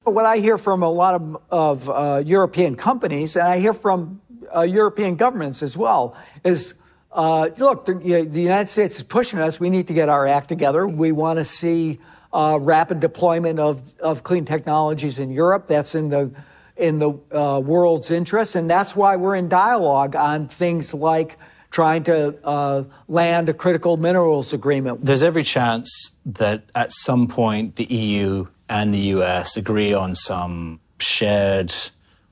What I hear from a lot of European companies, and I hear from European governments as well, is, look, the United States is pushing us. We need to get our act together. We want to see rapid deployment of clean technologies in Europe. That's in the world's interest, and that's why we're in dialogue on things like trying to land a critical minerals agreement. There's every chance that at some point the EU and the US agree on some shared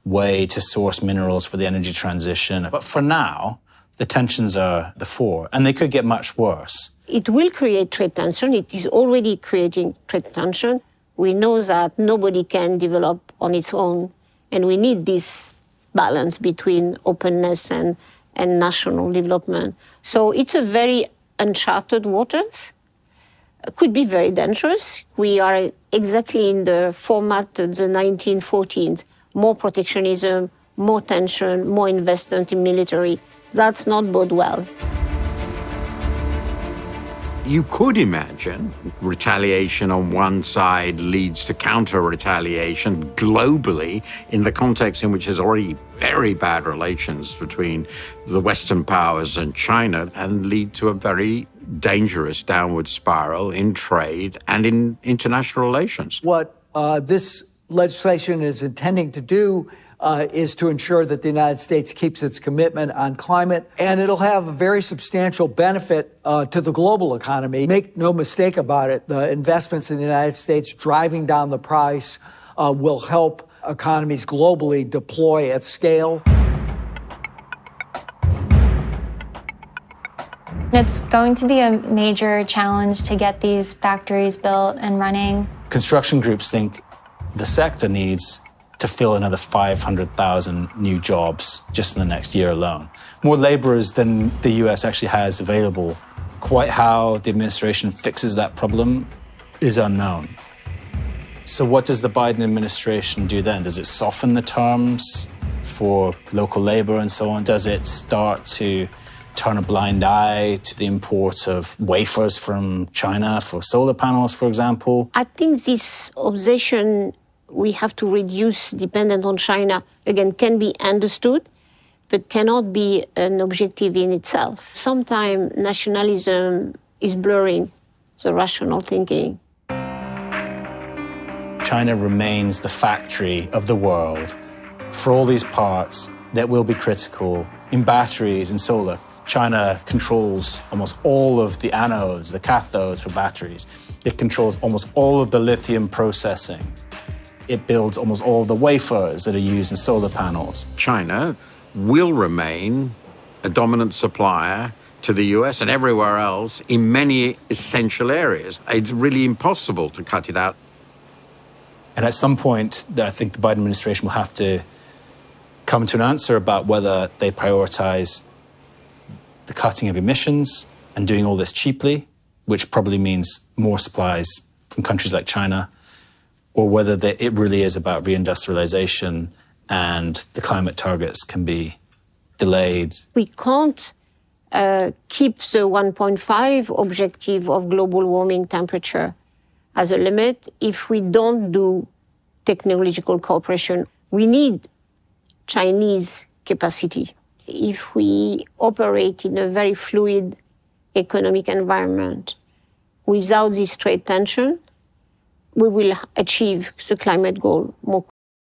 way to source minerals for the energy transition. But for now, the tensions are the fore, and they could get much worse. It will create trade tension. It is already creating trade tension. We know that nobody can develop on its own, and we need this balance between openness and national development. So it's a very uncharted waters. Could be very dangerous. We are exactly in the format of the 1914s. More protectionism, more tension, more investment in military. That's not bode well. You could imagine retaliation on one side leads to counter-retaliation globally in the context in which there's already very bad relations between the Western powers and China, and lead to a very dangerous downward spiral in trade and in international relations. What this legislation is intending to do is to ensure that the United States keeps its commitment on climate, and it'll have a very substantial benefit to the global economy. Make no mistake about it, the investments in the United States driving down the price will help economies globally deploy at scale. It's going to be a major challenge to get these factories built and running. Construction groups think the sector needs to fill another 500,000 new jobs just in the next year alone. More laborers than the US actually has available. Quite how the administration fixes that problem is unknown. So what does the Biden administration do then? Does it soften the terms for local labor and so on? Does it start to turn a blind eye to the import of wafers from China for solar panels, for example? I think this obsession we have to reduce dependence on China, again, can be understood, but cannot be an objective in itself. Sometimes nationalism is blurring the rational thinking. China remains the factory of the world for all these parts that will be critical in batteries and solar. China controls almost all of the anodes, the cathodes for batteries. It controls almost all of the lithium processing. It builds almost all the wafers that are used in solar panels. China will remain a dominant supplier to the US and everywhere else in many essential areas. It's really impossible to cut it out. And at some point, I think the Biden administration will have to come to an answer about whether they prioritize the cutting of emissions and doing all this cheaply, which probably means more supplies from countries like China, or whether it really is about reindustrialization and the climate targets can be delayed. We can't keep the 1.5 objective of global warming temperature as a limit if we don't do technological cooperation. We need Chinese capacity. If we operate in a very fluid economic environment without this trade tension, we will achieve the climate goal more